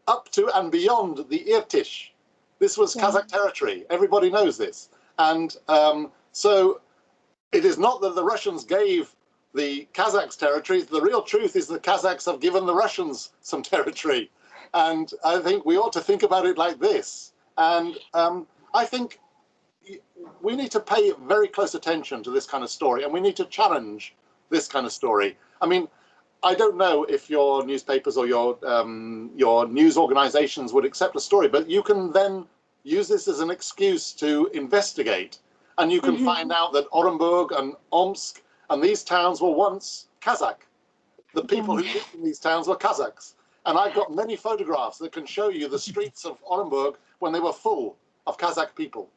up to and beyond the Irtysh. This was Kazakh territory. Everybody knows this. And so it is not that the Russians gave the Kazakhs territory. The real truth is the Kazakhs have given the Russians some territory. And I think we ought to think about it like this. And I think we need to pay very close attention to this kind of story, and we need to challenge this kind of story. I mean, I don't know if your newspapers or your news organizations would accept a story, but you can then use this as an excuse to investigate, and you can find out that Orenburg and Omsk and these towns were once Kazakh. The people who lived in these towns were Kazakhs. And I've got many photographs that can show you the streets of Orenburg when they were full of Kazakh people,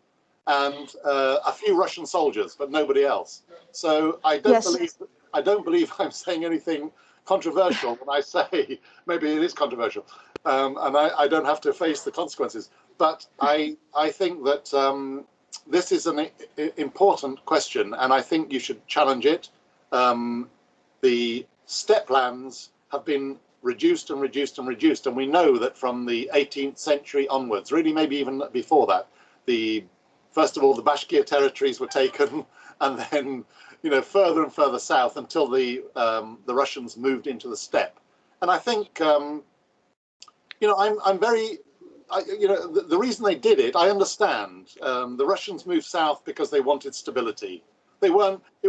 and a few Russian soldiers, but nobody else. So I don't believe I'm saying anything controversial when I say, maybe it is controversial, and I don't have to face the consequences. But I think that this is an important question, and I think you should challenge it. The steppe lands have been reduced and reduced and reduced, and we know that from the 18th century onwards, really maybe even before that, first of all the Bashkir territories were taken, and then further and further south until the Russians moved into the steppe. And I think I'm very the reason they did it, I understand. The Russians moved south because they wanted stability. It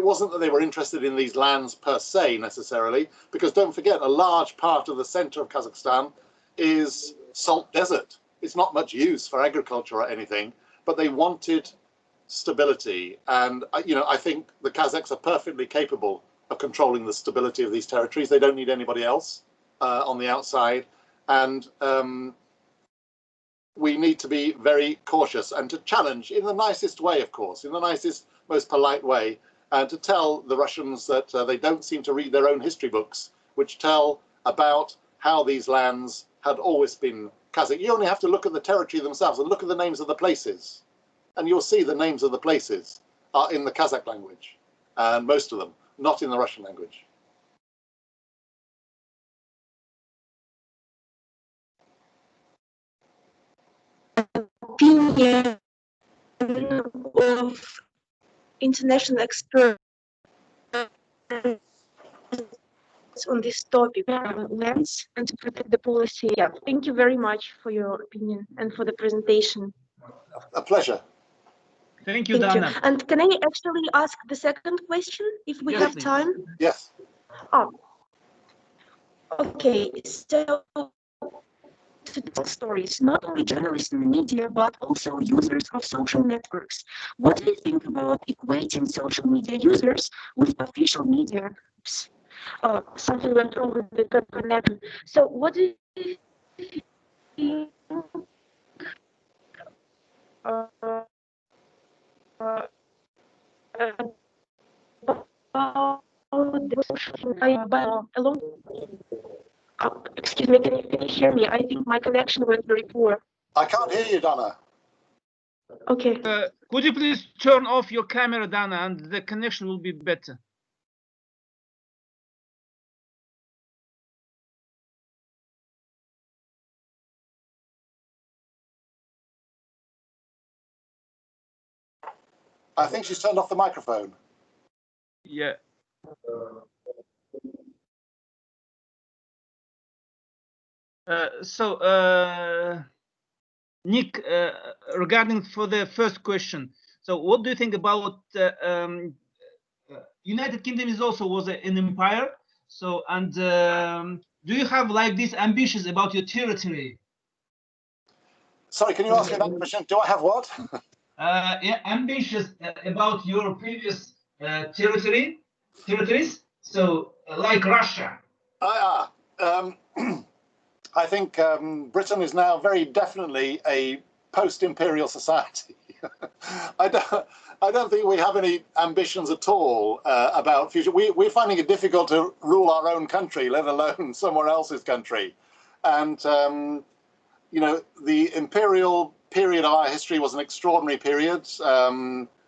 wasn't that they were interested in these lands per se necessarily, because don't forget, a large part of the center of Kazakhstan is salt desert. It's not much use for agriculture or anything, but they wanted stability. And I think the Kazakhs are perfectly capable of controlling the stability of these territories. They don't need anybody else on the outside. And we need to be very cautious and to challenge in the nicest way, of course, in the nicest, most polite way, and to tell the Russians that they don't seem to read their own history books, which tell about how these lands had always been Kazakh. You only have to look at the territory themselves and look at the names of the places, and you'll see the names of the places are in the Kazakh language, and most of them, not in the Russian language. Opinion of international experts on this topic, lands, and to protect the policy. Yeah, thank you very much for your opinion and for the presentation. A pleasure. Thank you, Dana. And can I actually ask the second question if we have time? Yes. Oh, okay. So, to tell stories, not only journalists in the media, but also users of social networks. What do you think about equating social media users with official media? Something went wrong with the connection. So what do you think about the social media along? Excuse me, can you hear me? I think my connection went very poor. I can't hear you, Dana. Okay. Could you please turn off your camera, Dana, and the connection will be better? I think she's turned off the microphone. Yeah. Nick, regarding for the first question, so what do you think about United Kingdom was an empire? So, and do you have like these ambitions about your territory? Sorry, can you ask me that question? Do I have what? Yeah, ambitious about your previous territories. So, like Russia. I think Britain is now very definitely a post-imperial society. I don't think we have any ambitions at all about future. We're finding it difficult to rule our own country, let alone someone else's country. And the imperial period of our history was an extraordinary period.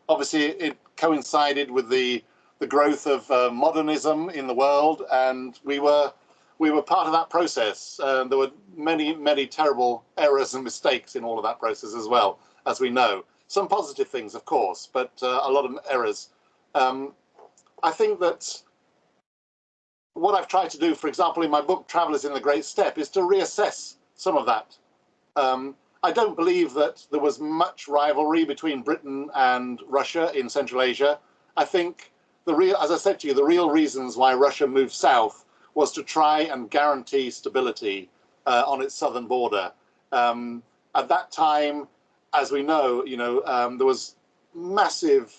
Obviously, it coincided with the growth of modernism in the world, and we were we were part of that process. There were many terrible errors and mistakes in all of that process as well, as we know. Some positive things, of course, but a lot of errors. I think that what I've tried to do, for example, in my book, Travellers in the Great Steppe, is to reassess some of that. I don't believe that there was much rivalry between Britain and Russia in Central Asia. I think as I said to you, the real reasons why Russia moved south was to try and guarantee stability on its southern border. At that time, as we know, there was massive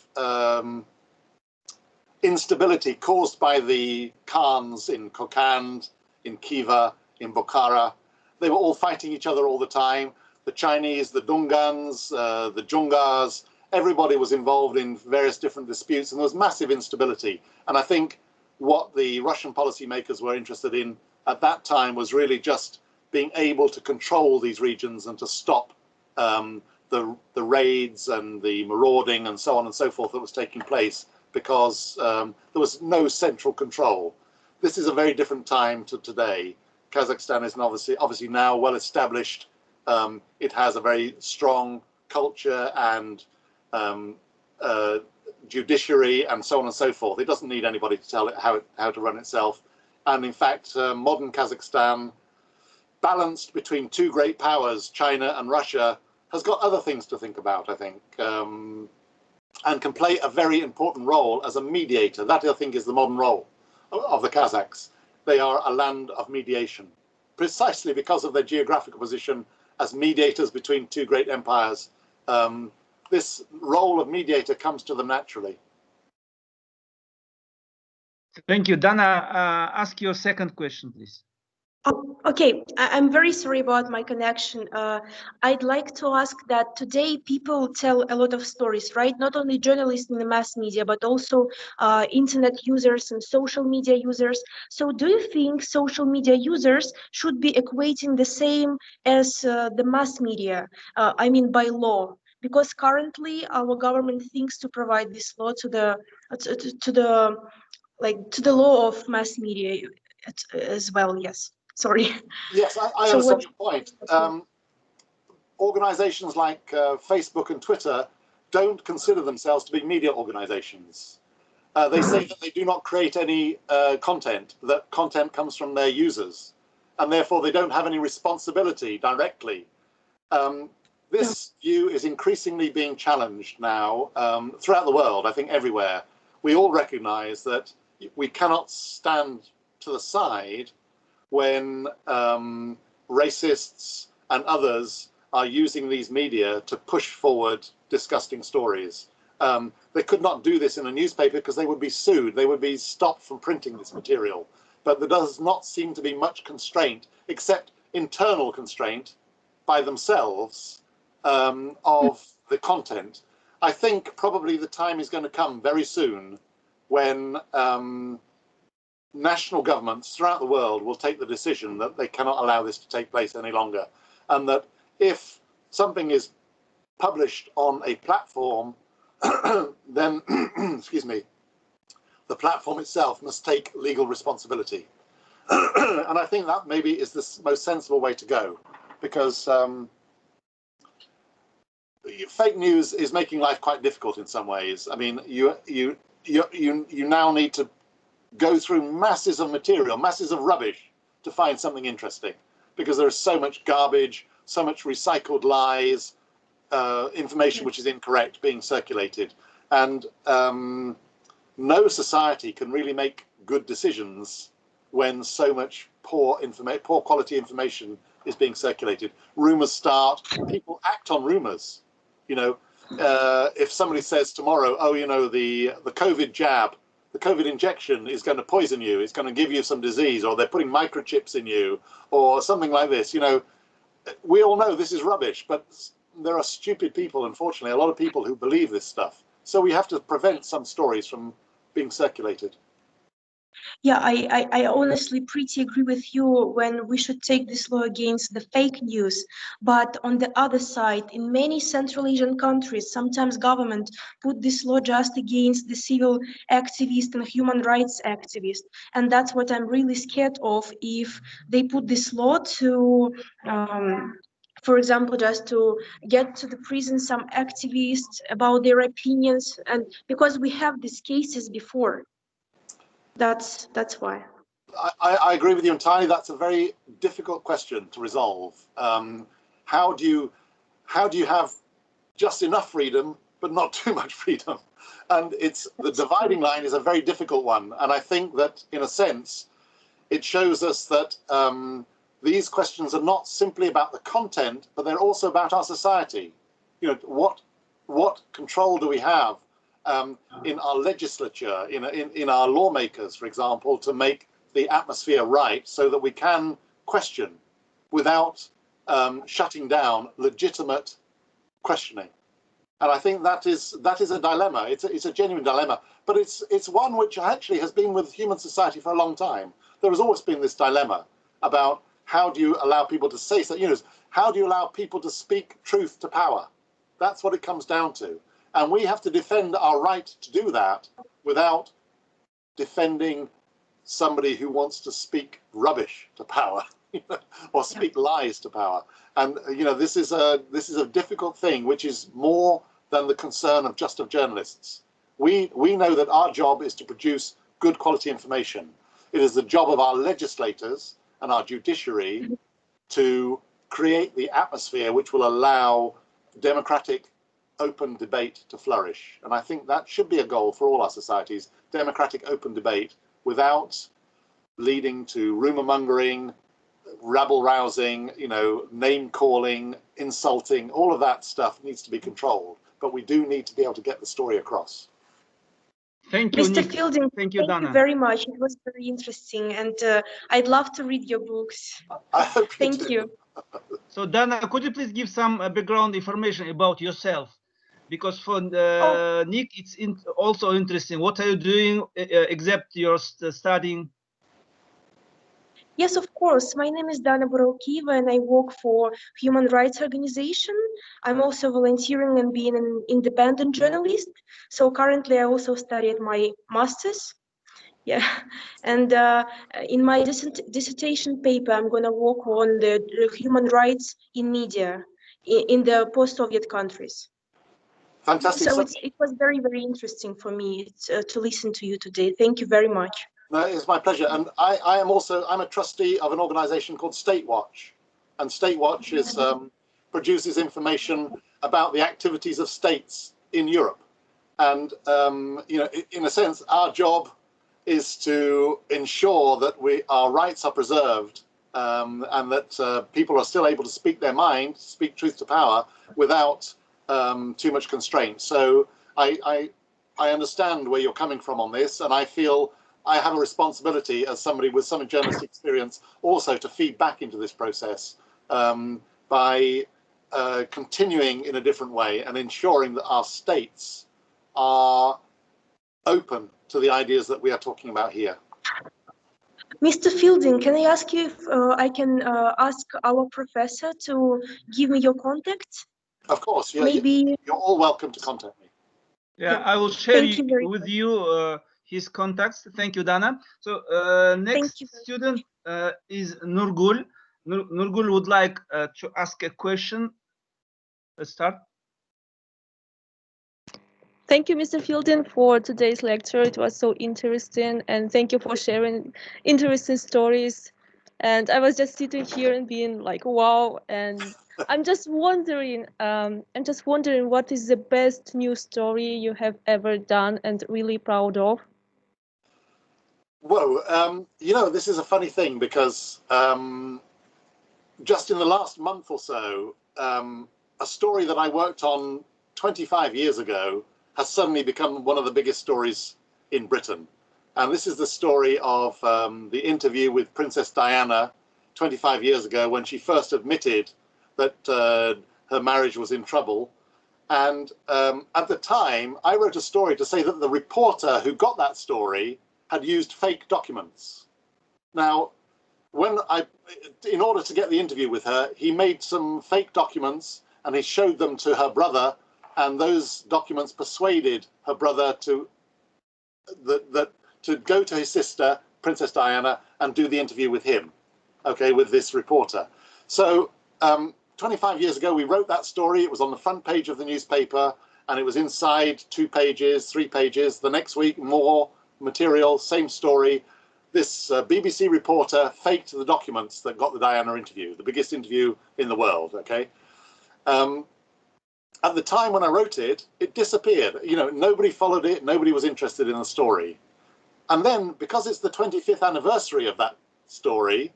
instability caused by the Khans in Kokand, in Khiva, in Bukhara. They were all fighting each other all the time. The Chinese, the Dungans, the Jungars, everybody was involved in various different disputes, and there was massive instability. And I think what the Russian policymakers were interested in at that time was really just being able to control these regions and to stop the raids and the marauding and so on and so forth that was taking place, because there was no central control. This is a very different time to today. Kazakhstan is obviously now well established. It has a very strong culture and judiciary and so on and so forth. It doesn't need anybody to tell it how to run itself. And in fact, modern Kazakhstan, balanced between two great powers, China and Russia, has got other things to think about, I think, and can play a very important role as a mediator. That, I think, is the modern role of the Kazakhs. They are a land of mediation, precisely because of their geographical position as mediators between two great empires. This role of mediator comes to them naturally. Thank you. Dana, ask your second question, please. Oh, okay, I'm very sorry about my connection. I'd like to ask that today people tell a lot of stories, right? Not only journalists in the mass media, but also internet users and social media users. So do you think social media users should be equating the same as the mass media? I mean, by law? Because currently our government thinks to provide this law to the law of mass media as well. Yes. Sorry. Yes, I understand your point. Organizations like Facebook and Twitter don't consider themselves to be media organizations. They say that they do not create any content, that content comes from their users, and therefore they don't have any responsibility directly. This view is increasingly being challenged now throughout the world, I think everywhere. We all recognize that we cannot stand to the side when racists and others are using these media to push forward disgusting stories. They could not do this in a newspaper because they would be sued. They would be stopped from printing this material. But there does not seem to be much constraint, except internal constraint by themselves of the content. I think probably the time is going to come very soon when national governments throughout the world will take the decision that they cannot allow this to take place any longer, and that if something is published on a platform, then, excuse me, the platform itself must take legal responsibility. And I think that maybe is the most sensible way to go, because fake news is making life quite difficult in some ways. I mean, you now need to go through masses of material, masses of rubbish to find something interesting, because there is so much garbage, so much recycled lies, information which is incorrect being circulated. And no society can really make good decisions when so much poor quality information is being circulated. Rumors start, people act on rumors. If somebody says tomorrow, oh, the COVID jab, the COVID injection is going to poison you, it's going to give you some disease, or they're putting microchips in you, or something like this. We all know this is rubbish, but there are stupid people, unfortunately, a lot of people who believe this stuff. So we have to prevent some stories from being circulated. Yeah, I honestly pretty agree with you when we should take this law against the fake news. But on the other side, in many Central Asian countries, sometimes government put this law just against the civil activists and human rights activists. And that's what I'm really scared of if they put this law to for example, just to get to the prison some activists about their opinions, and because we have these cases before. That's why. I agree with you entirely. That's a very difficult question to resolve. How do you have just enough freedom but not too much freedom? And the dividing line is a very difficult one. And I think that in a sense, it shows us that these questions are not simply about the content, but they're also about our society. You know, what control do we have in our legislature, in our lawmakers, for example, to make the atmosphere right so that we can question without shutting down legitimate questioning. And I think that is a dilemma. It's a genuine dilemma, but it's one which actually has been with human society for a long time. There has always been this dilemma about how do you allow people to say so, how do you allow people to speak truth to power? That's what it comes down to. And we have to defend our right to do that without defending somebody who wants to speak rubbish to power or speak lies to power. And this is a difficult thing, which is more than the concern of journalists. We know that our job is to produce good quality information. It is the job of our legislators and our judiciary to create the atmosphere which will allow democratic open debate to flourish. And I think that should be a goal for all our societies, democratic open debate without leading to rumor mongering, rabble rousing, name calling, insulting. All of that stuff needs to be controlled, but we do need to be able to get the story across. Thank you, Mr. Nick. Fielding, thank you, Dana. You very much. It was very interesting, and I'd love to read your books. I hope you do. Thank you. So, Dana, could you please give some background information about yourself? Because for Nick, it's also interesting. What are you doing except your studying? Yes, of course. My name is Dana Buraukeva, and I work for human rights organization. I'm also volunteering and being an independent journalist. So currently, I also studied my master's. Yeah, and in my dissertation paper, I'm going to work on the human rights in media in the post-Soviet countries. Fantastic. So it was very, very interesting for me to listen to you today. Thank you very much. No, it's my pleasure. And I'm a trustee of an organization called State Watch. And State Watch produces information about the activities of states in Europe. And, in a sense, our job is to ensure that our rights are preserved and that people are still able to speak their mind, speak truth to power without too much constraint. So I understand where you're coming from on this, and I feel I have a responsibility as somebody with some journalistic experience also to feed back into this process by continuing in a different way and ensuring that our states are open to the ideas that we are talking about here. Mr. Fielding, can I ask you if I can ask our professor to give me your contact? Of course, maybe you're all welcome to contact me. Yeah, I will share with you his contacts. Thank you, Dana. So next student is Nurgul. Nurgul would like to ask a question. Let's start. Thank you, Mr. Fielding, for today's lecture. It was so interesting, and thank you for sharing interesting stories. And I was just sitting here and being like, wow. And I'm just wondering, what is the best news story you have ever done and really proud of? Whoa, this is a funny thing because just in the last month or so, a story that I worked on 25 years ago has suddenly become one of the biggest stories in Britain. And this is the story of the interview with Princess Diana 25 years ago when she first admitted that her marriage was in trouble. And at the time, I wrote a story to say that the reporter who got that story had used fake documents. Now, in order to get the interview with her, he made some fake documents and he showed them to her brother, and those documents persuaded her brother to go to his sister, Princess Diana, and do the interview with him, okay, with this reporter. So 25 years ago, we wrote that story. It was on the front page of the newspaper, and it was inside 2 pages, 3 pages. The next week, more material, same story. This BBC reporter faked the documents that got the Diana interview, the biggest interview in the world, okay? At the time when I wrote it, it disappeared. You know, nobody followed it. Nobody was interested in the story. And then, because it's the 25th anniversary of that story,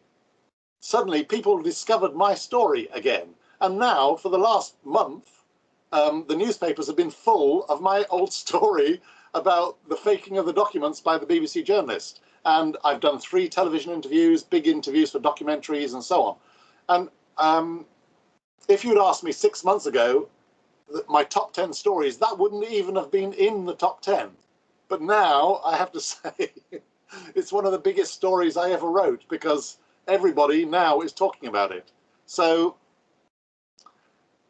suddenly people discovered my story again. And now, for the last month, the newspapers have been full of my old story about the faking of the documents by the BBC journalist. And I've done 3 television interviews, big interviews for documentaries and so on. And if you'd asked me 6 months ago, my top 10 stories, that wouldn't even have been in the top 10. But now I have to say, it's one of the biggest stories I ever wrote, because everybody now is talking about it. So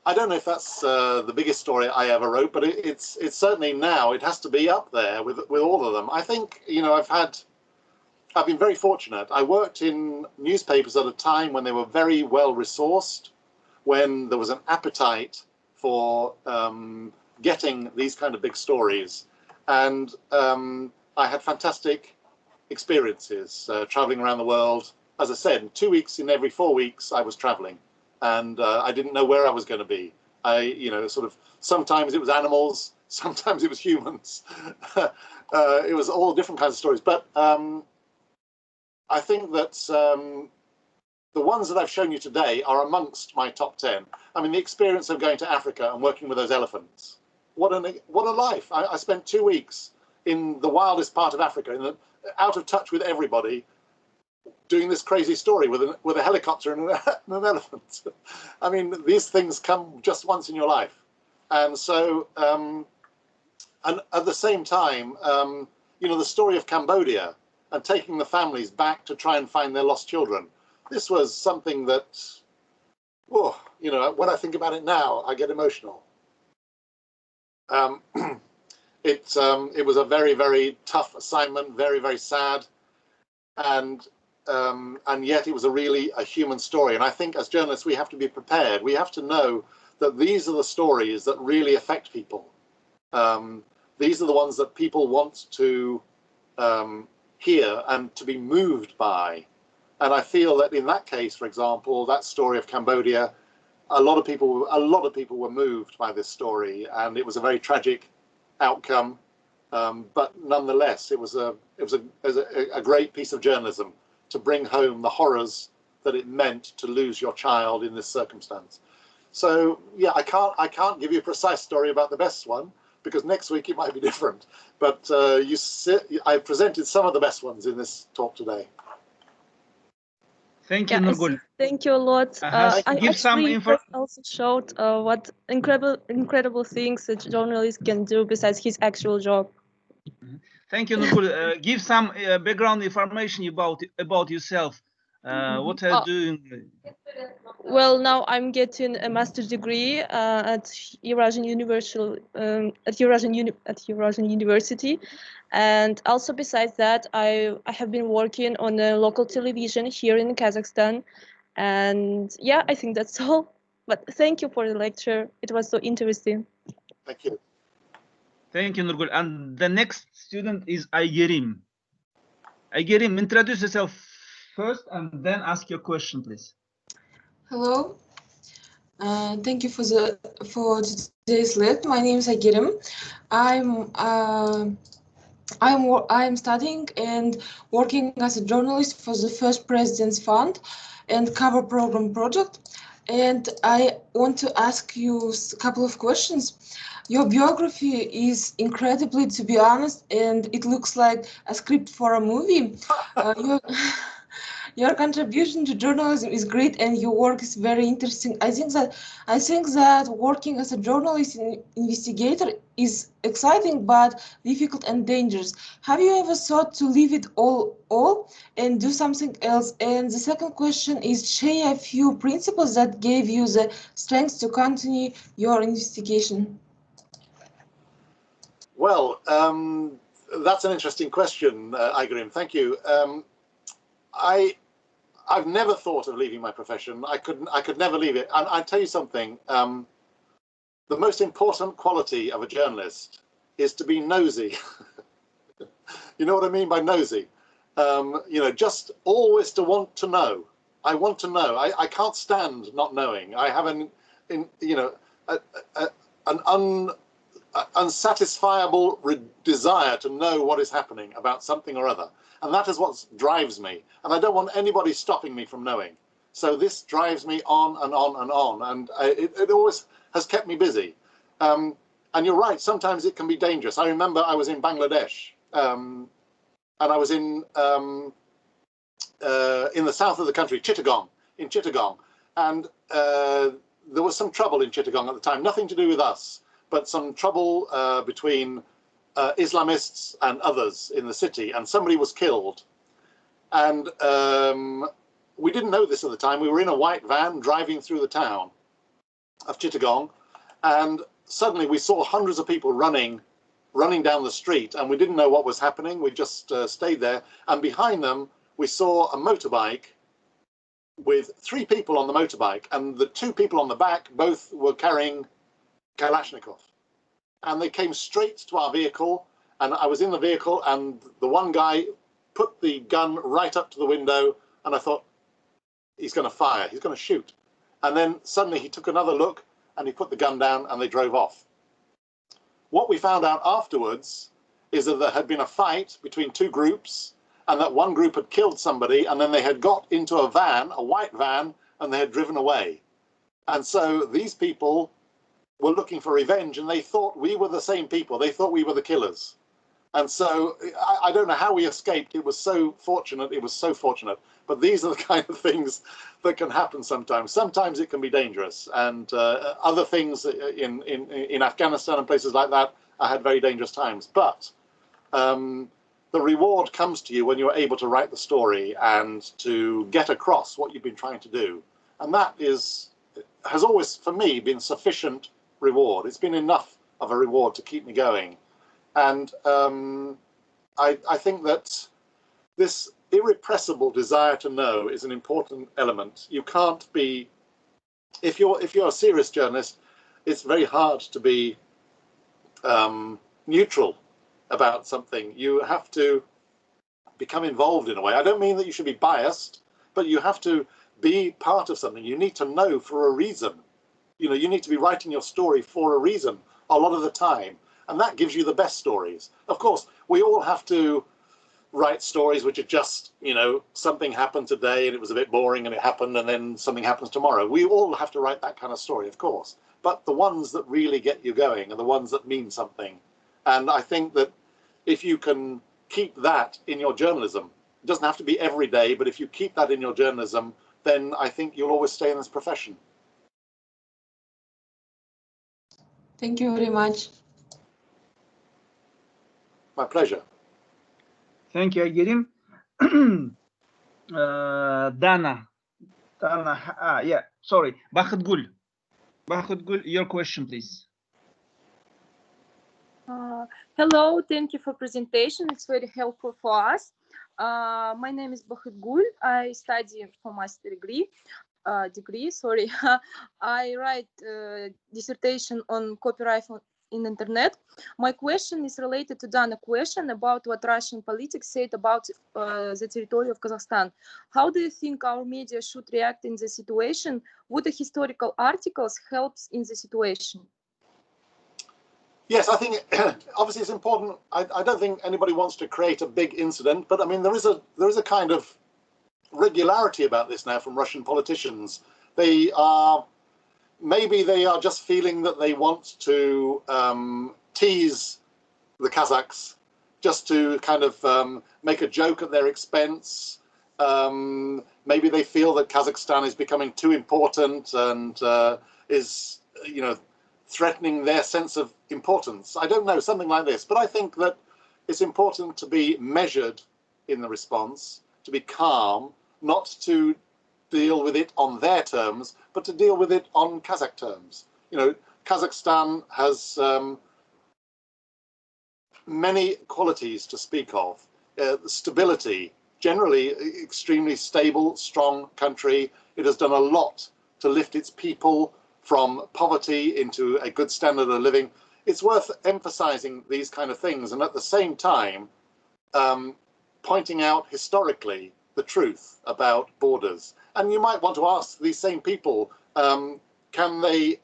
I don't know if that's the biggest story I ever wrote, but it's certainly now, it has to be up there with all of them. I think, you know, I've been very fortunate. I worked in newspapers at a time when they were very well resourced, when there was an appetite for getting these kind of big stories. And I had fantastic experiences traveling around the world. As I said, 2 weeks in every 4 weeks I was traveling, and I didn't know where I was going to be. You know, sort of, sometimes it was animals, sometimes it was humans. It was all different kinds of stories. But I think that the ones that I've shown you today are amongst my top 10. I mean, the experience of going to Africa and working with those elephants. What a life. I spent 2 weeks in the wildest part of Africa, out of touch with everybody, doing this crazy story with a helicopter and an elephant. I mean, these things come just once in your life. And so, and at the same time, you know, the story of Cambodia and taking the families back to try and find their lost children. This was something that, oh, you know, when I think about it now, I get emotional. It was a very, very tough assignment, very, very sad, and yet it was a human story. And I think as journalists, we have to be prepared. We have to know that these are the stories that really affect people. These are the ones that people want to hear and to be moved by. And I feel that in that case, for example, that story of Cambodia, a lot of people were moved by this story, and it was a very tragic outcome. But nonetheless, it was a great piece of journalism to bring home the horrors that it meant to lose your child in this circumstance. So yeah, I can't give you a precise story about the best one, because next week it might be different. But I presented some of the best ones in this talk today. Thank you, Nurgul. Thank you a lot. I give some info. Also showed what incredible things that journalists can do besides his actual job. Thank you, Nurgul. Give some background information about yourself. What are you doing? Well, now I'm getting a master's degree at Eurasian University, and also besides that, I have been working on a local television here in Kazakhstan, and yeah, I think that's all. But thank you for the lecture; it was so interesting. Thank you. Thank you, Nurgul. And the next student is Aygerim. Aygerim, introduce yourself first, and then ask your question, please. Hello. Thank you for today's lecture. My name is Aygerim. I'm studying and working as a journalist for the First President's Fund and Cover Program project. And I want to ask you a couple of questions. Your biography is incredibly, to be honest, and it looks like a script for a movie. Your contribution to journalism is great, and your work is very interesting. I think that working as a journalist and investigator is exciting but difficult and dangerous. Have you ever thought to leave it all and do something else? And the second question is, share a few principles that gave you the strength to continue your investigation. Well, that's an interesting question, Igrim. Thank you. I've never thought of leaving my profession. I could never leave it. And I'll tell you something. The most important quality of a journalist is to be nosy. You know what I mean by nosy? You know, just always to want to know. I want to know. I can't stand not knowing. I have an unsatisfiable desire to know what is happening about something or other. And that is what drives me. And I don't want anybody stopping me from knowing. So this drives me on and on and on. And it always has kept me busy. And you're right, sometimes it can be dangerous. I remember I was in Bangladesh, and I was in the south of the country, in Chittagong. And there was some trouble in Chittagong at the time, nothing to do with us, but some trouble between Islamists and others in the city, and somebody was killed. And we didn't know this at the time. We were in a white van driving through the town of Chittagong, and suddenly we saw hundreds of people running down the street, and we didn't know what was happening. We just stayed there, and behind them we saw a motorbike with 3 people on the motorbike, and the 2 people on the back both were carrying Kalashnikov. And they came straight to our vehicle, and I was in the vehicle, and the one guy put the gun right up to the window, and I thought, he's going to fire, he's going to shoot. And then suddenly he took another look, and he put the gun down, and they drove off. What we found out afterwards is that there had been a fight between 2 groups, and that one group had killed somebody, and then they had got into a van, a white van, and they had driven away. And so these people were looking for revenge, and they thought we were the same people. They thought we were the killers. And so I don't know how we escaped. It was so fortunate. It was so fortunate. But these are the kind of things that can happen sometimes. Sometimes it can be dangerous. And other things in Afghanistan and places like that, I had very dangerous times. But the reward comes to you when you're able to write the story and to get across what you've been trying to do. And that has always, for me, been sufficient reward. It's been enough of a reward to keep me going. And I think that this irrepressible desire to know is an important element. You can't be, if you're a serious journalist, it's very hard to be neutral about something. You have to become involved in a way. I don't mean that you should be biased, but you have to be part of something. You need to know for a reason. You know, you need to be writing your story for a reason a lot of the time. And that gives you the best stories. Of course, we all have to write stories which are just, you know, something happened today and it was a bit boring and it happened and then something happens tomorrow. We all have to write that kind of story, of course. But the ones that really get you going are the ones that mean something. And I think that if you can keep that in your journalism, it doesn't have to be every day, but if you keep that in your journalism, then I think you'll always stay in this profession. Thank you very much. My pleasure. Thank you, Igrim. Dana, yeah, sorry, Bakhtgul, your question, please. Hello, thank you for presentation. It's very helpful for us. My name is Bakhtgul. I study for master degree. I write dissertation on copyright in internet. My question is related to Dana's question about what Russian politics said about the territory of Kazakhstan. How do you think our media should react in the situation? Would the historical articles helps in the situation? Yes, I think obviously it's important. I don't think anybody wants to create a big incident, but I mean there is a kind of regularity about this now from Russian politicians. Maybe they are just feeling that they want to tease the Kazakhs, just to kind of make a joke at their expense. Maybe they feel that Kazakhstan is becoming too important and is, threatening their sense of importance. I don't know, something like this. But I think that it's important to be measured in the response, to be calm, not to deal with it on their terms, but to deal with it on Kazakh terms. Kazakhstan has many qualities to speak of. Stability, generally extremely stable, strong country. It has done a lot to lift its people from poverty into a good standard of living. It's worth emphasizing these kind of things, and at the same time pointing out historically the truth about borders. And you might want to ask these same people, can they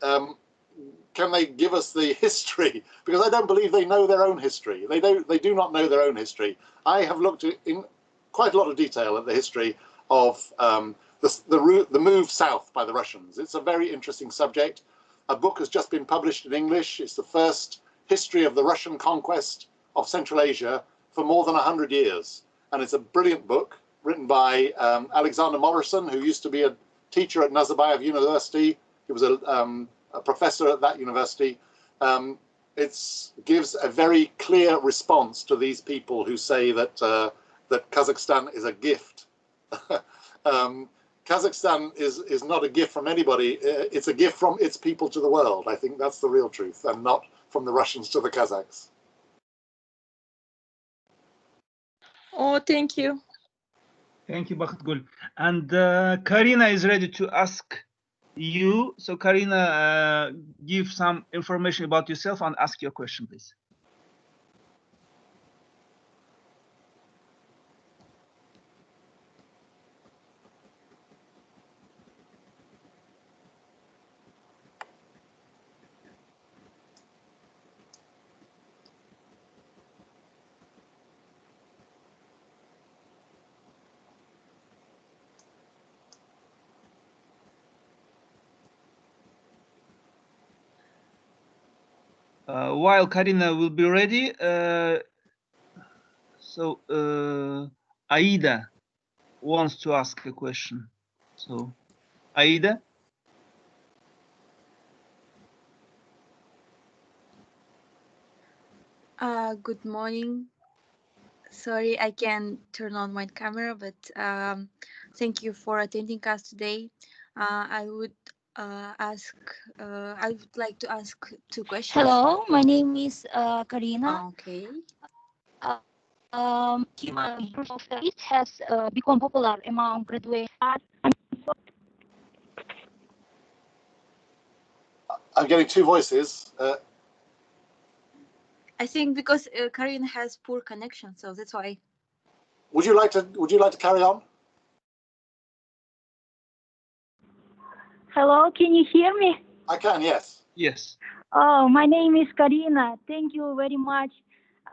give us the history? Because I don't believe they know their own history. They do not know their own history. I have looked in quite a lot of detail at the history of the move south by the Russians. It's a very interesting subject. A book has just been published in English. It's the first history of the Russian conquest of Central Asia for more than 100 years. And it's a brilliant book written by Alexander Morrison, who used to be a teacher at Nazarbayev University. He was a professor at that university. It gives a clear clear response to these people who say that that Kazakhstan is a gift. Kazakhstan is not a gift from anybody. It's a gift from its people to the world. I think that's the real truth, and not from the Russians to the Kazakhs. Oh, thank you. Thank you, Bakhitgul. And Karina is ready to ask you. So Karina, give some information about yourself and ask your question, please. While Karina will be ready, Aida wants to ask a question. So, Aida? Good morning. Sorry, I can't turn on my camera, but thank you for attending us today. I would like to ask two questions. Hello, my name is Karina. Okay. Human social studies has become popular among graduates. I'm getting two voices. I think because Karina has poor connection, so that's why. Would you like to carry on? Hello, can you hear me? I can, yes. Yes. Oh, my name is Karina. Thank you very much.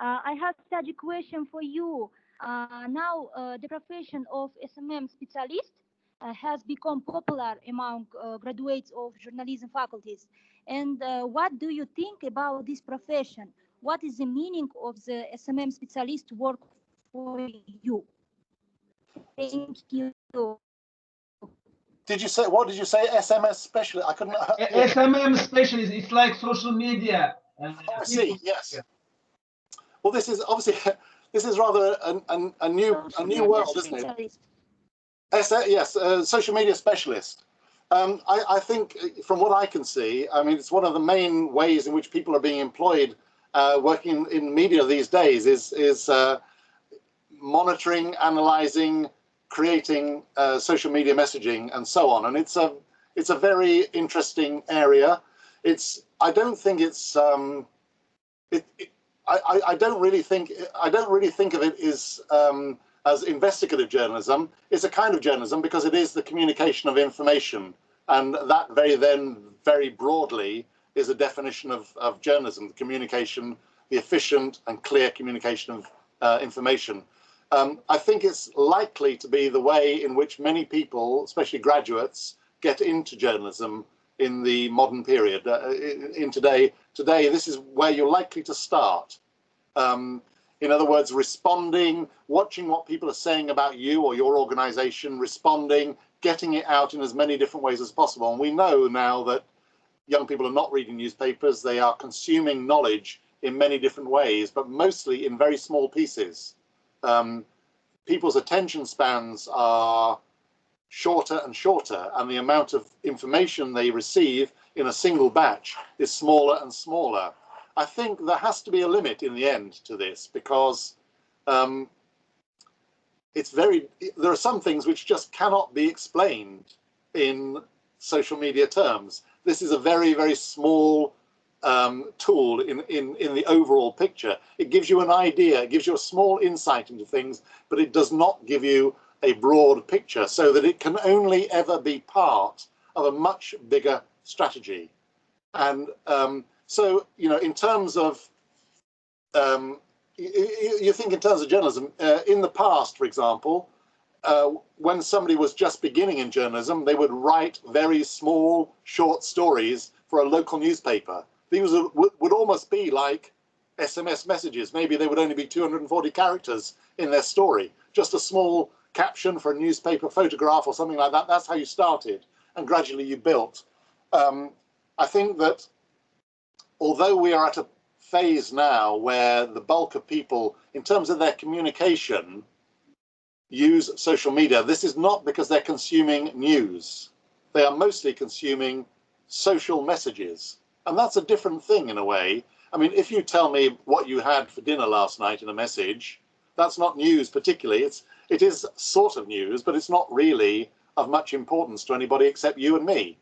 I have such a question for you. Now, the profession of SMM specialist has become popular among graduates of journalism faculties. And what do you think about this profession? What is the meaning of the SMM specialist work for you? Thank you. Did you say, what did you say? SMS specialist? I couldn't. SMM specialist. It's like social media. Oh, I see. Yes. Yeah. Well, this is obviously rather a new world, isn't it? Yes, social media specialist. I think, from what I can see, I mean, it's one of the main ways in which people are being employed working in media these days is monitoring, analyzing, creating social media messaging, and so on. And it's a very interesting area. I don't think it's I don't really think of it as investigative journalism. It's a kind of journalism because it is the communication of information, and that very broadly is a definition of journalism: the communication, the efficient and clear communication of information. I think it's likely to be the way in which many people, especially graduates, get into journalism in the modern period. In today, this is where you're likely to start. In other words, responding, watching what people are saying about you or your organization, responding, getting it out in as many different ways as possible. And we know now that young people are not reading newspapers. They are consuming knowledge in many different ways, but mostly in very small pieces. People's attention spans are shorter and shorter, and the amount of information they receive in a single batch is smaller and smaller. I think there has to be a limit in the end to this, because there are some things which just cannot be explained in social media terms. This is a very, very small tool in the overall picture. It gives you an idea, it gives you a small insight into things, but it does not give you a broad picture, so that it can only ever be part of a much bigger strategy. And so, you know, in terms of, you think in terms of journalism, in the past, for example, when somebody was just beginning in journalism, they would write very small, short stories for a local newspaper. These would almost be like SMS messages. Maybe they would only be 240 characters in their story, just a small caption for a newspaper photograph or something like that. That's how you started, and gradually you built. I think that although we are at a phase now where the bulk of people, in terms of their communication, use social media, this is not because they're consuming news. They are mostly consuming social messages. And that's a different thing in a way. I mean, if you tell me what you had for dinner last night in a message, that's not news particularly. It is sort of news, but it's not really of much importance to anybody except you and me.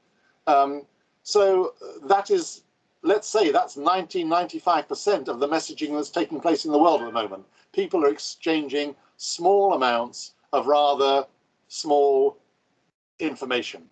So that is, let's say that's 95% of the messaging that's taking place in the world at the moment. People are exchanging small amounts of rather small information.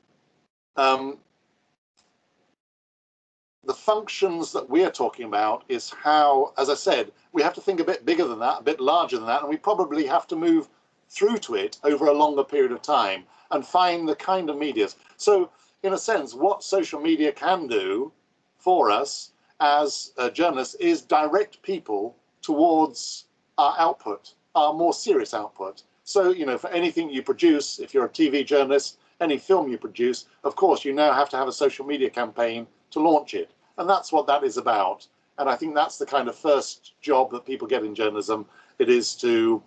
The functions that we are talking about is how, as I said, we have to think a bit bigger than that, a bit larger than that, and we probably have to move through to it over a longer period of time and find the kind of medias. So in a sense, what social media can do for us as journalists is direct people towards our output, our more serious output. So, you know, for anything you produce, if you're a TV journalist, any film you produce, of course, you now have to have a social media campaign to launch it. And that's what that is about. And I think that's the kind of first job that people get in journalism. It is to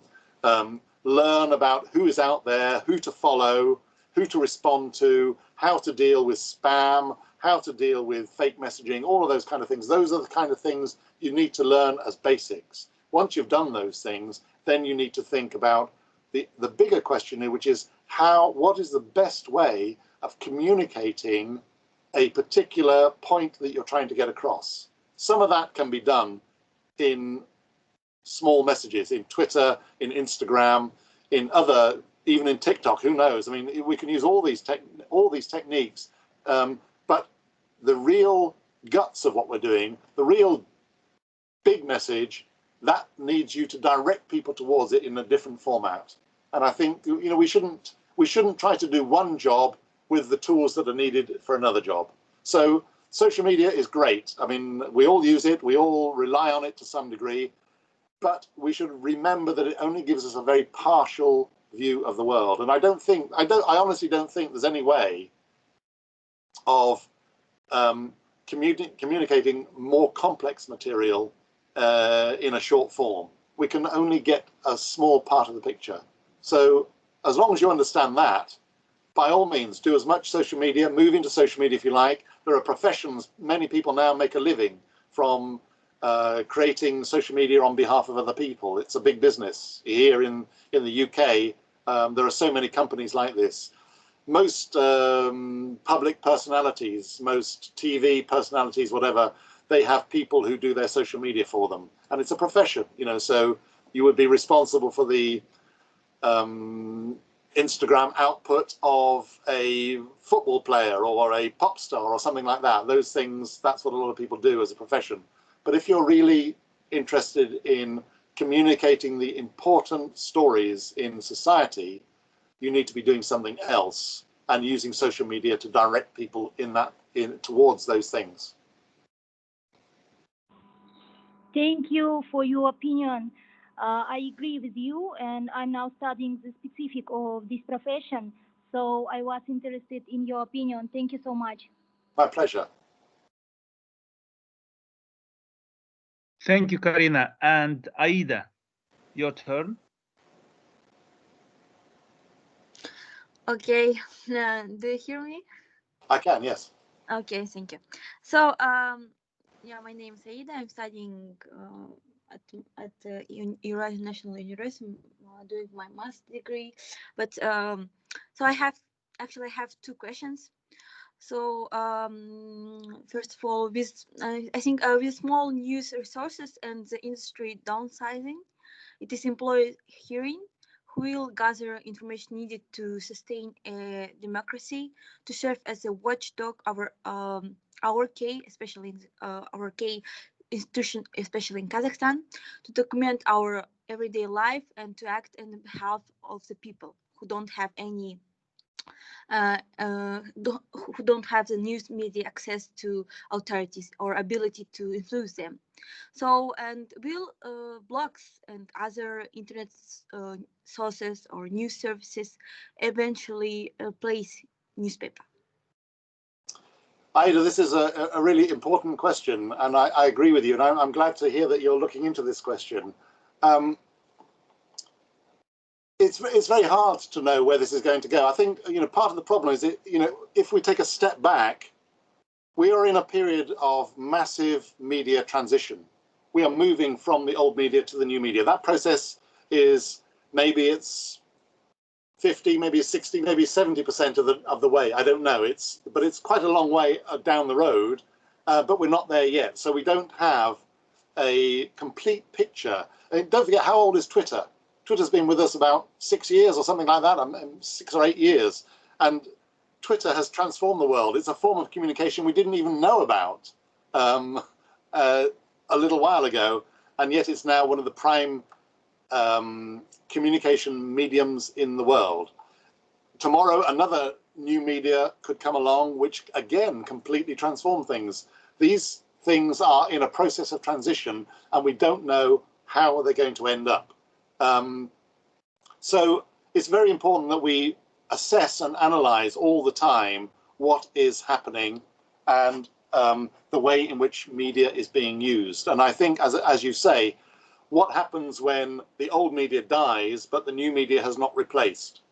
learn about who is out there, who to follow, who to respond to, how to deal with spam, how to deal with fake messaging, all of those kind of things. Those are the kind of things you need to learn as basics. Once you've done those things, then you need to think about the bigger question here, which is what is the best way of communicating a particular point that you're trying to get across. Some of that can be done in small messages, in Twitter, in Instagram, in other, even in TikTok, who knows? I mean, we can use all these techniques, but the real guts of what we're doing, the real big message, that needs you to direct people towards it in a different format. And I think, you know, we shouldn't try to do one job with the tools that are needed for another job. So social media is great. I mean, we all use it, we all rely on it to some degree, but we should remember that it only gives us a very partial view of the world. And I honestly don't think there's any way of communicating more complex material in a short form. We can only get a small part of the picture. So as long as you understand that, by all means, do as much social media, move into social media if you like. There are professions, many people now make a living from creating social media on behalf of other people. It's a big business. Here in the UK, there are so many companies like this. Most public personalities, most TV personalities, whatever, they have people who do their social media for them. And it's a profession, you know, so you would be responsible for the Instagram output of a football player or a pop star or something like that. Those things, that's what a lot of people do as a profession. But if you're really interested in communicating the important stories in society, you need to be doing something else and using social media to direct people towards those things. Thank you for your opinion. I agree with you, and I'm now studying the specific of this profession. So I was interested in your opinion. Thank you so much. My pleasure. Thank you, Karina. And Aida, your turn. Okay, do you hear me? I can, yes. Okay, thank you. So, yeah, my name is Aida. I'm studying at Eurasian National University, doing my master's degree. But so I have two questions. So first of all, I think with small news resources and the industry downsizing, it is employed hearing who will gather information needed to sustain a democracy, to serve as a watchdog over our K, especially in our K institution, especially in Kazakhstan, to document our everyday life and to act on behalf of the people who don't have any who don't have the news media access to authorities or ability to influence them. So, and will blogs and other internet sources or news services eventually place newspaper? Aida, this is a really important question, and I agree with you, and I'm glad to hear that you're looking into this question. It's very hard to know where this is going to go. I think, part of the problem is that, if we take a step back, we are in a period of massive media transition. We are moving from the old media to the new media. That process is, maybe it's 50, maybe 60, maybe 70% of the way. I don't know. But it's quite a long way down the road, but we're not there yet. So we don't have a complete picture. And don't forget, how old is Twitter? Twitter's been with us about 6 years or something like that, 6 or 8 years. And Twitter has transformed the world. It's a form of communication we didn't even know about a little while ago. And yet it's now one of the prime communication mediums in the world. Tomorrow, another new media could come along, which again completely transform things. These things are in a process of transition, and we don't know how they're going to end up. So it's very important that we assess and analyze all the time what is happening and the way in which media is being used. And I think, as you say, what happens when the old media dies, but the new media has not replaced?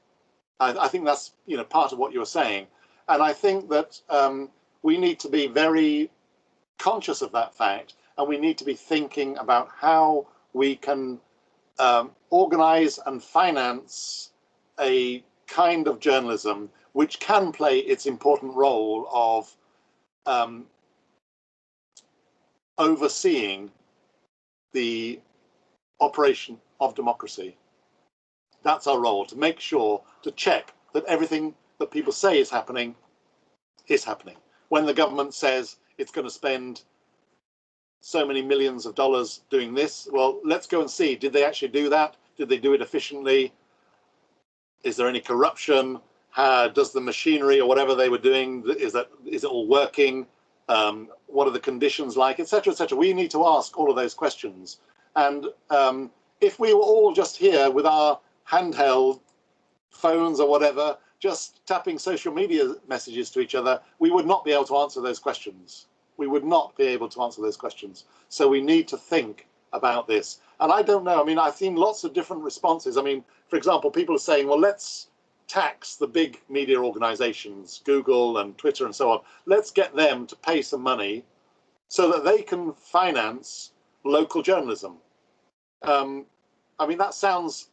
I think that's part of what you're saying. And I think that we need to be very conscious of that fact, and we need to be thinking about how we can organize and finance a kind of journalism which can play its important role of overseeing the operation of democracy. That's our role, to make sure, to check that everything that people say is happening. When the government says it's going to spend so many millions of dollars doing this, well, let's go and see, did they actually do that? Did they do it efficiently? Is there any corruption? Does the machinery or whatever they were doing, is it all working? What are the conditions like, etc., etc.? We need to ask all of those questions. And if we were all just here with our handheld phones or whatever, just tapping social media messages to each other, we would not be able to answer those questions. We would not be able to answer those questions. So we need to think about this. And I don't know, I've seen lots of different responses. For example, people are saying, well, let's tax the big media organizations, Google and Twitter and so on. Let's get them to pay some money so that they can finance local journalism. That sounds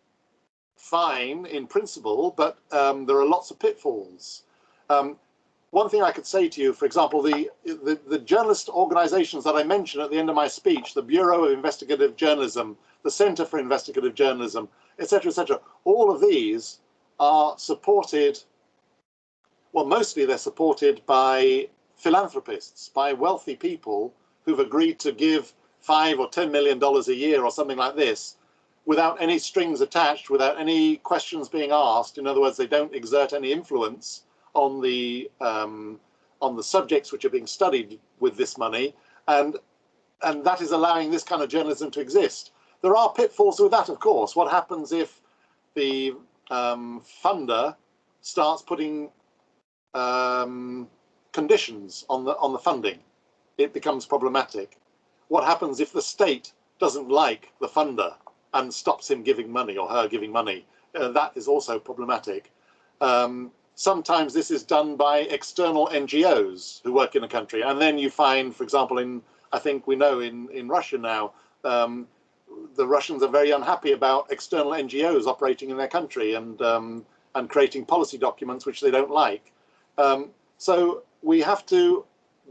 fine in principle, but there are lots of pitfalls. One thing I could say to you, for example, the journalist organizations that I mentioned at the end of my speech, the Bureau of Investigative Journalism, the Center for Investigative Journalism, etc., all of these are supported, well, mostly they're supported by philanthropists, by wealthy people who've agreed to give $5 or $10 million a year or something like this, without any strings attached, without any questions being asked. In other words, they don't exert any influence on the subjects which are being studied with this money, and that is allowing this kind of journalism to exist. there are pitfalls with that, of course. What happens if the funder starts putting conditions on the funding? It becomes problematic. What happens if the state doesn't like the funder and stops him giving money or her giving money? That is also problematic. Sometimes this is done by external NGOs who work in a country, and then you find, for example, I think we know in Russia now, the Russians are very unhappy about external NGOs operating in their country and creating policy documents which they don't like. So we have to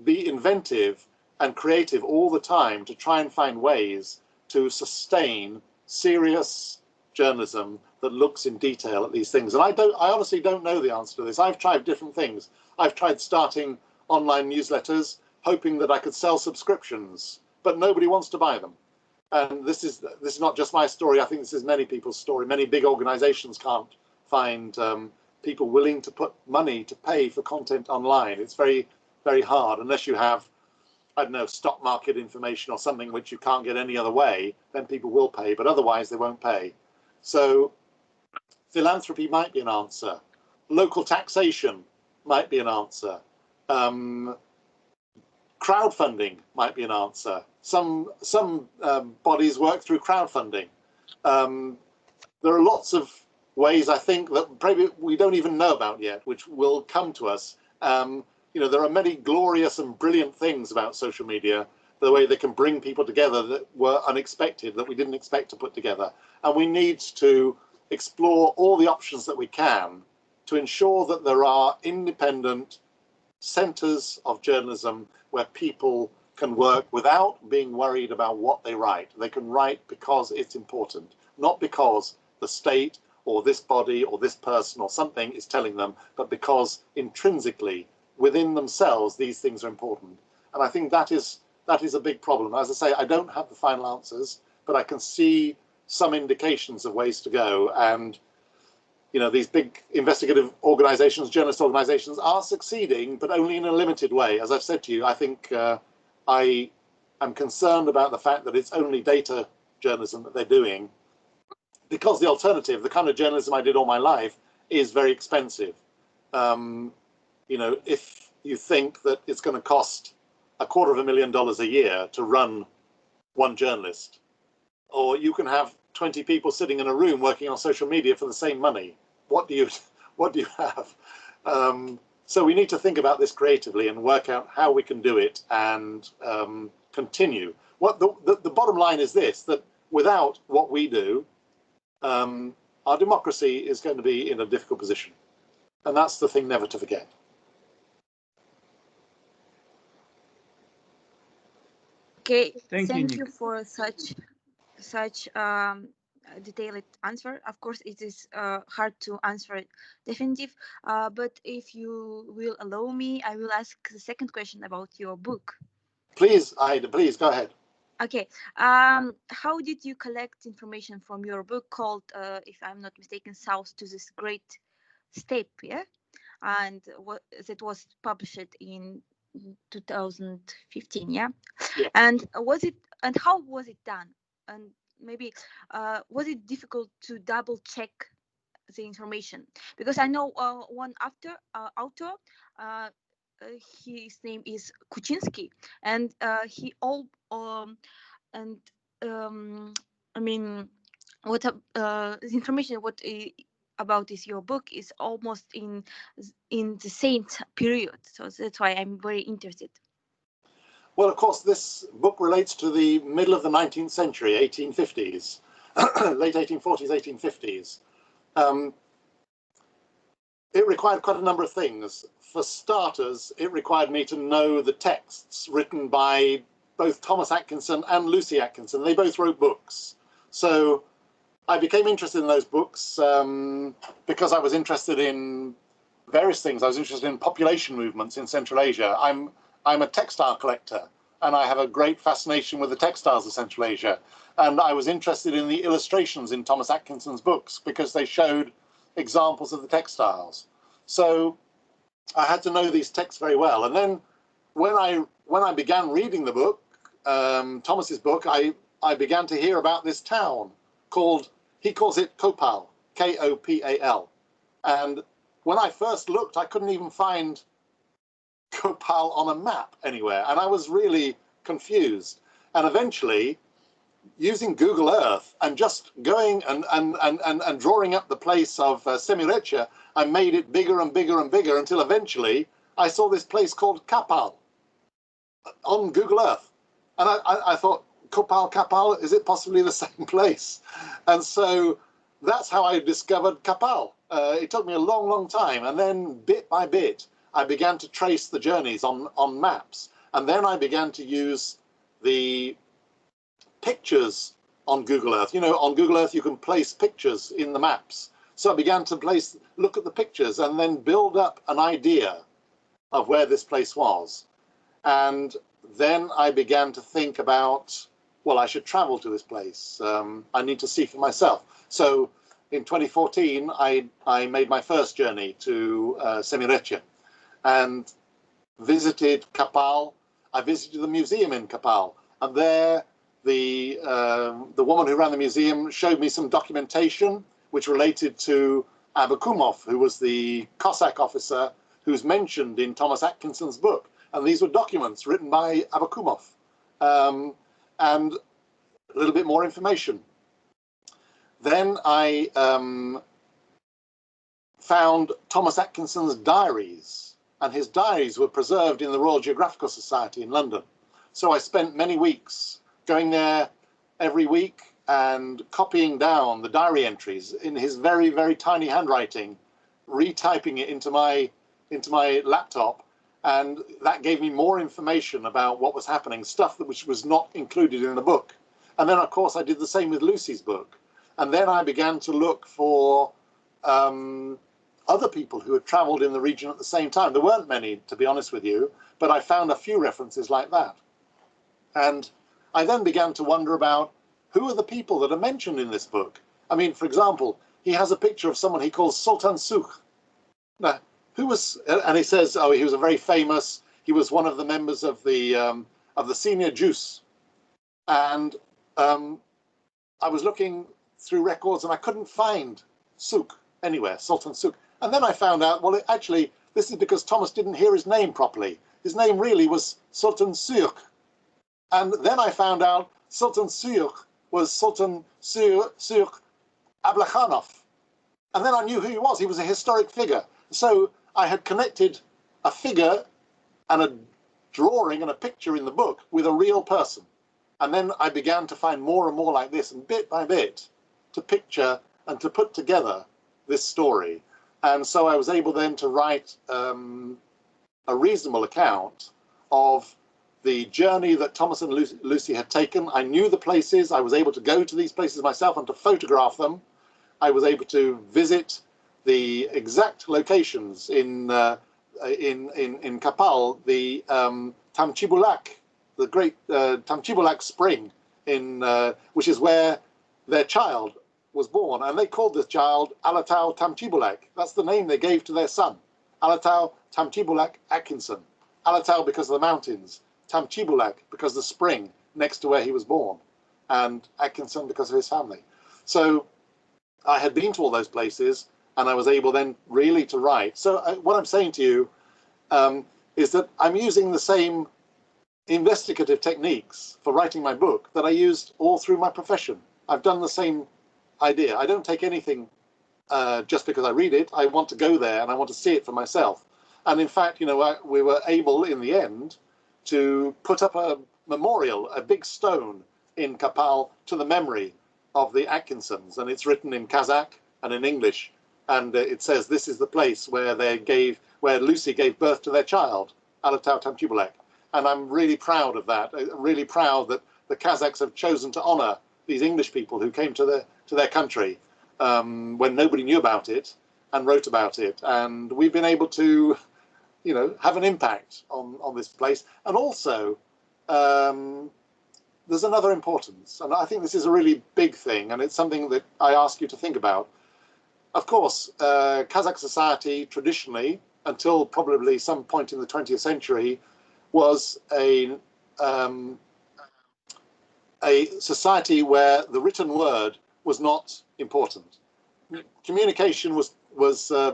be inventive and creative all the time to try and find ways to sustain serious journalism that looks in detail at these things. And I honestly don't know the answer to this. I've tried different things. I've tried starting online newsletters, hoping that I could sell subscriptions, but nobody wants to buy them. And this is not just my story. I think this is many people's story. Many big organizations can't find people willing to put money to pay for content online. It's very, very hard unless you have, I don't know, stock market information or something which you can't get any other way, then people will pay, but otherwise they won't pay. So philanthropy might be an answer. Local taxation might be an answer. Crowdfunding might be an answer. Some bodies work through crowdfunding. There are lots of ways, I think, that probably we don't even know about yet, which will come to us. You know, there are many glorious and brilliant things about social media, the way they can bring people together that were unexpected, that we didn't expect to put together. And we need to explore all the options that we can to ensure that there are independent centers of journalism where people can work without being worried about what they write. They can write because it's important, not because the state or this body or this person or something is telling them, but because intrinsically within themselves these things are important. And I think that is a big problem. As I say, I don't have the final answers, but I can see some indications of ways to go. And you know, these big investigative organizations, journalist organizations are succeeding, but only in a limited way. As I've said to you, I think I am concerned about the fact that it's only data journalism that they're doing, because the alternative, the kind of journalism I did all my life, is very expensive. You know, if you think that it's going to cost $250,000 a year to run one journalist, or you can have 20 people sitting in a room working on social media for the same money, what do you have? So we need to think about this creatively and work out how we can do it and continue. What the bottom line is this, that without what we do, our democracy is going to be in a difficult position. And that's the thing never to forget. Okay, thank you for such detailed answer. Of course, it is hard to answer definitive, but if you will allow me, I will ask the second question about your book. Please, Aida, please go ahead. Okay, how did you collect information from your book called, if I'm not mistaken, South to this Great Step, yeah? And that was published in 2015, yeah? And how was it done? And maybe was it difficult to double check the information? Because I know one author, his name is Kuczynski, and I mean, what the information about your book is almost in the same period, so that's why I'm very interested. Well, of course, this book relates to the middle of the 19th century, 1850s, late 1840s, 1850s. It required quite a number of things. For starters, it required me to know the texts written by both Thomas Atkinson and Lucy Atkinson. They both wrote books. So I became interested in those books because I was interested in various things. I was interested in population movements in Central Asia. I'm a textile collector, and I have a great fascination with the textiles of Central Asia. And I was interested in the illustrations in Thomas Atkinson's books because they showed examples of the textiles. So I had to know these texts very well. And then when I began reading the book, Thomas's book, I I began to hear about this town called, he calls it Kopal, K-O-P-A-L. And when I first looked, I couldn't even find Kopal on a map anywhere. And I was really confused. And eventually, using Google Earth and just going and drawing up the place of Semirache, I made it bigger and bigger and bigger until eventually I saw this place called Kapal on Google Earth. And I thought, Kapal, is it possibly the same place? And so that's how I discovered Kapal. It took me a long, long time. And then bit by bit, I began to trace the journeys on maps. And then I began to use the pictures on Google Earth. You know, on Google Earth, you can place pictures in the maps. So I began to look at the pictures and then build up an idea of where this place was. And then I began to think about, well, I should travel to this place. I need to see for myself. So in 2014, I made my first journey to Semirache and visited Kapal. I visited the museum in Kapal, and there the woman who ran the museum showed me some documentation which related to Abakumov, who was the Cossack officer who's mentioned in Thomas Atkinson's book. And these were documents written by Abakumov, and a little bit more information. Then I found Thomas Atkinson's diaries, and his diaries were preserved in the Royal Geographical Society in London. So I spent many weeks going there every week and copying down the diary entries in his very, very tiny handwriting, retyping it into my laptop, and that gave me more information about what was happening, stuff which was not included in the book. And then, of course, I did the same with Lucy's book. And then I began to look for other people who had traveled in the region at the same time. There weren't many, to be honest with you, but I found a few references like that. And I then began to wonder about who are the people that are mentioned in this book. I mean, for example, he has a picture of someone he calls Sultan Sukh. Now, who was, and he says, oh, he was a very famous, he was one of the members of the senior Jus. And I was looking through records and I couldn't find Sukh anywhere, Sultan Sukh. And then I found out, well, actually, this is because Thomas didn't hear his name properly. His name really was Sultan Suyuk. And then I found out Sultan Suyuk was Sultan Suyuk Ablakhanov. And then I knew who he was. He was a historic figure. So I had connected a figure and a drawing and a picture in the book with a real person. And then I began to find more and more like this, and bit by bit to picture and to put together this story. And so I was able then to write a reasonable account of the journey that Thomas and Lucy had taken. I knew the places. I was able to go to these places myself and to photograph them. I was able to visit the exact locations in Kapal, the Tamchibulak, the great Tamchibulak spring, which is where their child was born. And they called this child Alatau Tamchibulak. That's the name they gave to their son, Alatau Tamchibulak Atkinson. Alatau because of the mountains, Tamchibulak because of the spring next to where he was born, and Atkinson because of his family. So I had been to all those places, and I was able then really to write. So what I'm saying to you is that I'm using the same investigative techniques for writing my book that I used all through my profession. I've done the same idea. I don't take anything just because I read it. I want to go there and I want to see it for myself. And in fact, you know, we were able in the end to put up a memorial, a big stone in Kapal to the memory of the Atkinsons, and it's written in Kazakh and in English, and it says this is the place where Lucy gave birth to their child, Alatau Tamchibulak. And I'm really proud of that. I'm really proud that the Kazakhs have chosen to honor these English people who came to their country when nobody knew about it and wrote about it. And we've been able to, you know, have an impact on this place. And also, there's another importance, and I think this is a really big thing, and it's something that I ask you to think about. Of course, Kazakh society traditionally, until probably some point in the 20th century, was a society where the written word was not important. Communication was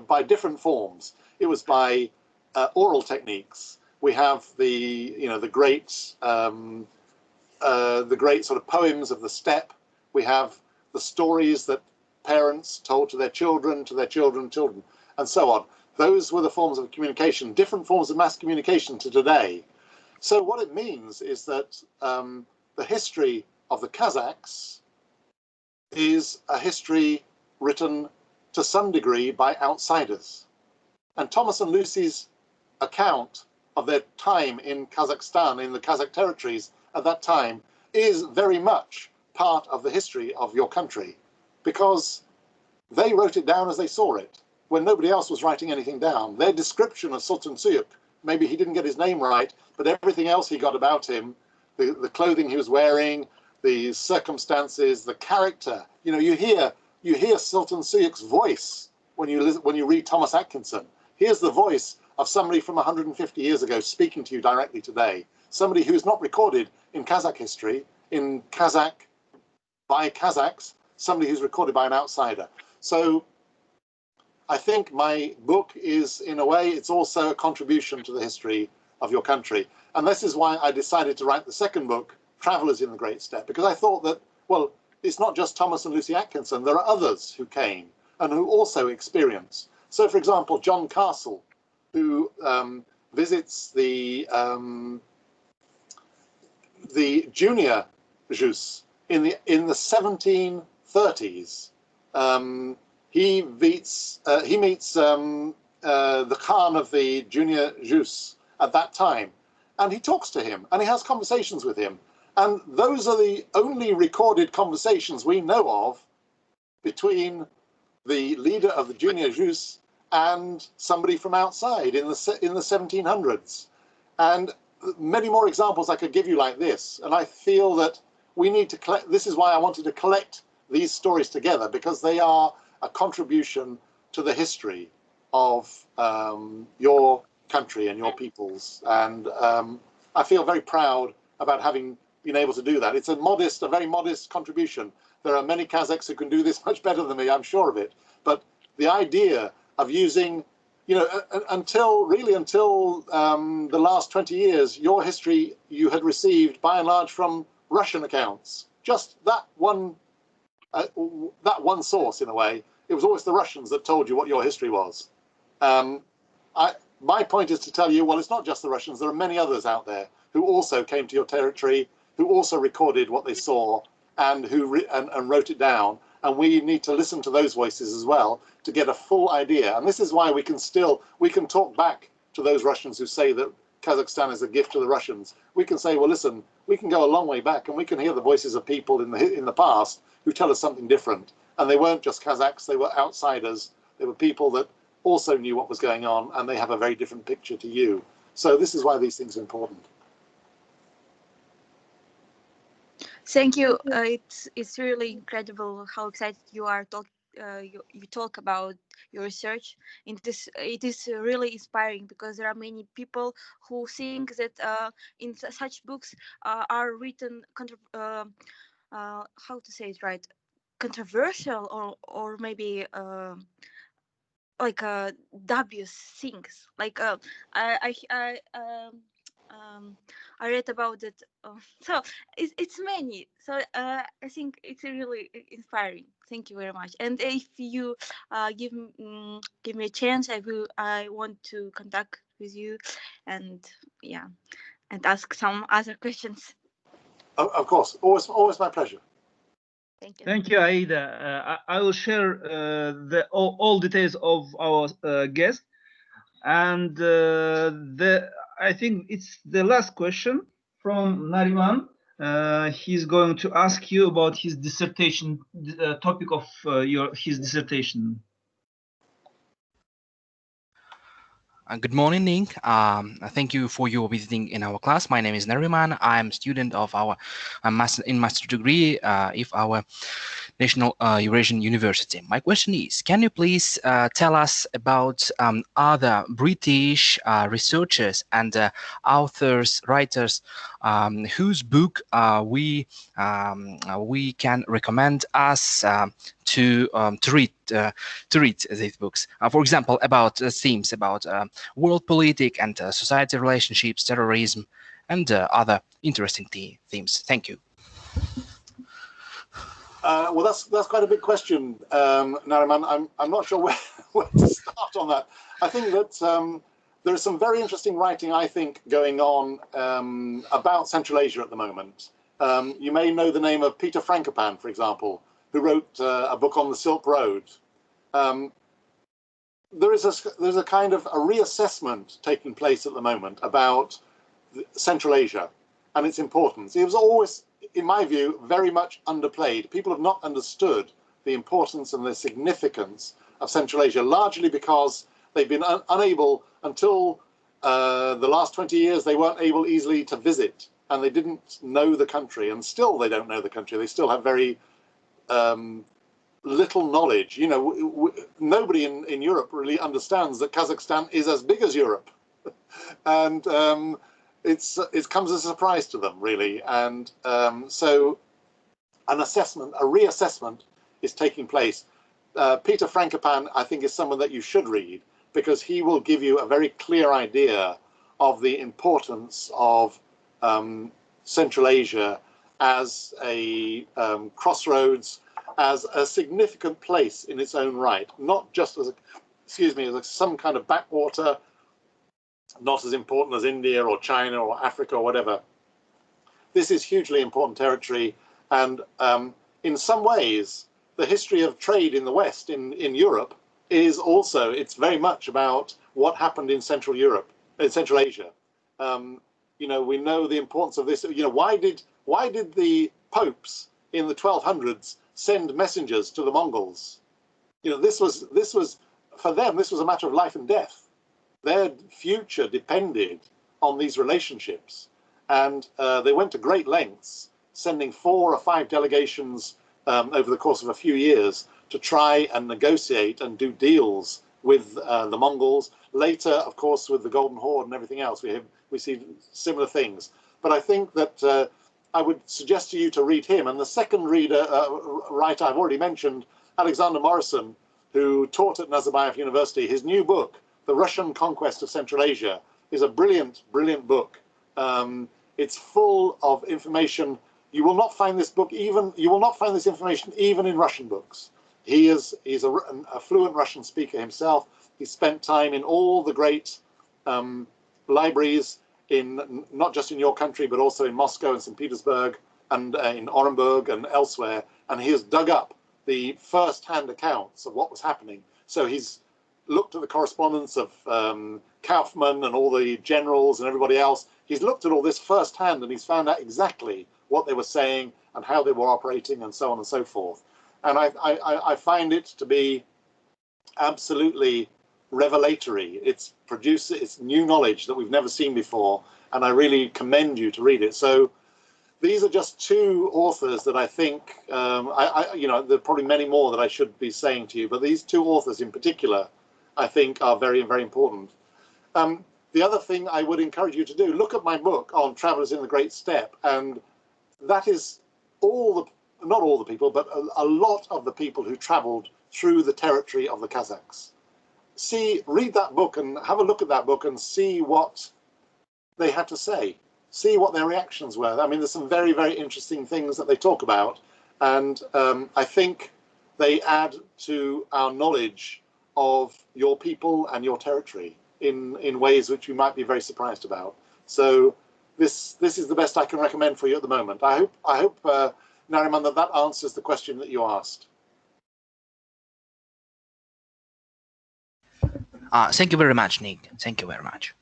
by different forms. It was by oral techniques. We have the great sort of poems of the steppe. We have the stories that parents told to their children, and so on. Those were the forms of communication, different forms of mass communication to today. So what it means is that the history of the Kazakhs is a history written to some degree by outsiders. And Thomas and Lucy's account of their time in Kazakhstan, in the Kazakh territories at that time, is very much part of the history of your country, because they wrote it down as they saw it, when nobody else was writing anything down. Their description of Sultan Suyuk, maybe he didn't get his name right, but everything else he got about him, the clothing he was wearing, the circumstances, the character, you hear Sultan Suyuk's voice when you read Thomas Atkinson. Here's the voice of somebody from 150 years ago speaking to you directly today, somebody who's not recorded in Kazakh history, in Kazakh, by Kazakhs, somebody who's recorded by an outsider. So I think my book is, in a way, it's also a contribution to the history of your country. And this is why I decided to write the second book, Travelers in the Great Steppe, because I thought that, well, it's not just Thomas and Lucy Atkinson, there are others who came and who also experienced. So, for example, John Castle, who visits the junior Jus in the 1730s. He meets the Khan of the junior Jus at that time, and he talks to him and he has conversations with him. And those are the only recorded conversations we know of between the leader of the junior Jus and somebody from outside in the 1700s. And many more examples I could give you like this. And I feel that we need to collect, this is why I wanted to collect these stories together, because they are a contribution to the history of your country and your peoples. And I feel very proud about having been able to do that. It's a very modest contribution. There are many Kazakhs who can do this much better than me, I'm sure of it. But the idea of using, until the last 20 years, your history you had received by and large from Russian accounts. Just that one source, in a way. It was always the Russians that told you what your history was. My point is to tell you, well, it's not just the Russians. There are many others out there who also came to your territory, who also recorded what they saw and and wrote it down. And we need to listen to those voices as well to get a full idea. And this is why we can talk back to those Russians who say that Kazakhstan is a gift to the Russians. We can say, well, listen, we can go a long way back and we can hear the voices of people in the past who tell us something different. And they weren't just Kazakhs, they were outsiders. They were people that also knew what was going on, and they have a very different picture to you. So this is why these things are important. Thank you. It's really incredible how excited you are. You talk about your research. It is really inspiring, because there are many people who think that in such books are written how to say it right, controversial or maybe like dubious things. Like I read about it. So it's many. So I think it's really inspiring. Thank you very much. And if you give me a chance, I want to contact with you, and ask some other questions. Of course, always my pleasure. Thank you. Thank you, Aida. I will share all details of our guest, and I think it's the last question from Nariman. He's going to ask you about his dissertation, topic of his dissertation. Good morning, Ning. Thank you for your visiting in our class. My name is Nariman. I'm student of our master degree of our National Eurasian University. My question is, can you please tell us about other British researchers and authors, writers, whose book we can recommend us to read these books? For example, about themes about world politics and society relationships, terrorism, and other interesting themes. Thank you. Well, that's quite a big question, Nariman. I'm not sure where to start on that. I think that there is some very interesting writing, I think, going on about Central Asia at the moment. You may know the name of Peter Frankopan, for example, who wrote a book on the Silk Road. There's a kind of a reassessment taking place at the moment about Central Asia and its importance. It was always, in my view, very much underplayed. People have not understood the importance and the significance of Central Asia, largely because they've been unable, until the last 20 years, they weren't able easily to visit, and they didn't know the country, and still they don't know the country. They still have very little knowledge. You know, nobody in Europe really understands that Kazakhstan is as big as Europe. And it comes as a surprise to them, really. And so a reassessment is taking place. Peter Frankopan, I think, is someone that you should read, because he will give you a very clear idea of the importance of Central Asia as a crossroads, as a significant place in its own right, not just as as some kind of backwater, not as important as India or China or Africa or whatever. This is hugely important territory, and in some ways, the history of trade in the West, in Europe, is also, it's very much about what happened in Central Asia. You know, we know the importance of this. You know, why did the popes in the 1200s send messengers to the Mongols? You know, this was for them, this was a matter of life and death. Their future depended on these relationships, and they went to great lengths, sending 4 or 5 delegations over the course of a few years to try and negotiate and do deals with the Mongols. Later, of course, with the Golden Horde and everything else, we see similar things. But I think that I would suggest to you to read him. And the second writer I've already mentioned, Alexander Morrison, who taught at Nazarbayev University. His new book, The Russian Conquest of Central Asia, is a brilliant, brilliant book. It's full of information. You will not find this book you will not find this information even in Russian books. He's a fluent Russian speaker himself. He spent time in all the great libraries, not just in your country, but also in Moscow and St. Petersburg and in Orenburg and elsewhere. And he has dug up the first-hand accounts of what was happening. So he's looked at the correspondence of Kaufman and all the generals and everybody else. He's looked at all this firsthand, and he's found out exactly what they were saying and how they were operating and so on and so forth. And I find it to be absolutely revelatory. It's new knowledge that we've never seen before, and I really commend you to read it. So these are just 2 authors that I think, you know, there are probably many more that I should be saying to you, but these 2 authors in particular, I think, are very, very important. The other thing I would encourage you to do, look at my book on Travelers in the Great Steppe, and that is not all the people, but a lot of the people who traveled through the territory of the Kazakhs. Read that book and have a look at that book and see what they had to say. See what their reactions were. I mean, there's some very, very interesting things that they talk about, and I think they add to our knowledge of your people and your territory in ways which you might be very surprised about. So this is the best I can recommend for you at the moment. I hope Nariman, that answers the question that you asked. Thank you very much, Nick. Thank you very much.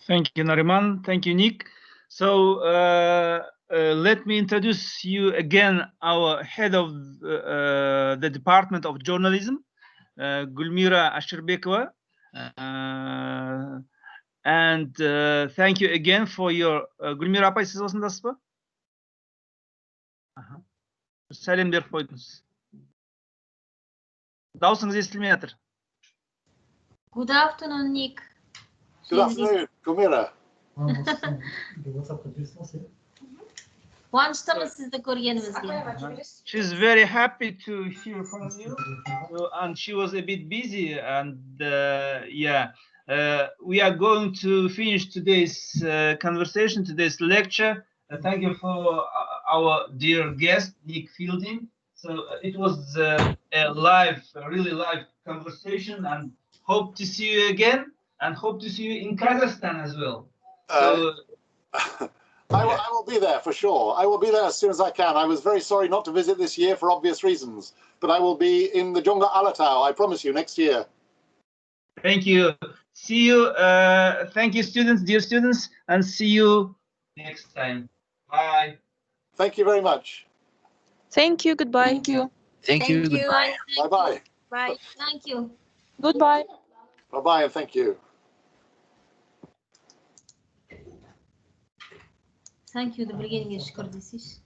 Thank you, Nariman. Thank you, Nick. So let me introduce you again, our head of the Department of Journalism, Gulmira Ashirbekova. And thank you again for your Gülmira apay, siz osundasыз ба? Сәлем беріп қойдыңыз. Дауысыңыз естілмей жатыр. Good afternoon, Nick. Good afternoon, Gülmira. Қуаныштымыз сізді көргенімізге. She's very happy to hear from you. So, and she was a bit busy, and yeah, we are going to finish today's conversation, today's lecture. Thank you for our dear guest, Nick Fielding. So it was a really live conversation, and hope to see you again, and hope to see you in Kazakhstan as well. So, I will be there for sure. I will be there as soon as I can. I was very sorry not to visit this year for obvious reasons, but I will be in the Jungla Alatau, I promise you, next year. Thank you. See you. Thank you, students, dear students, and see you next time. Bye. Thank you very much. Thank you. Goodbye. Thank you. Thank you. Goodbye. Bye-bye. Bye. Thank you. Goodbye. Bye-bye and thank you. Thank you. Добрый день, Шкордисиш.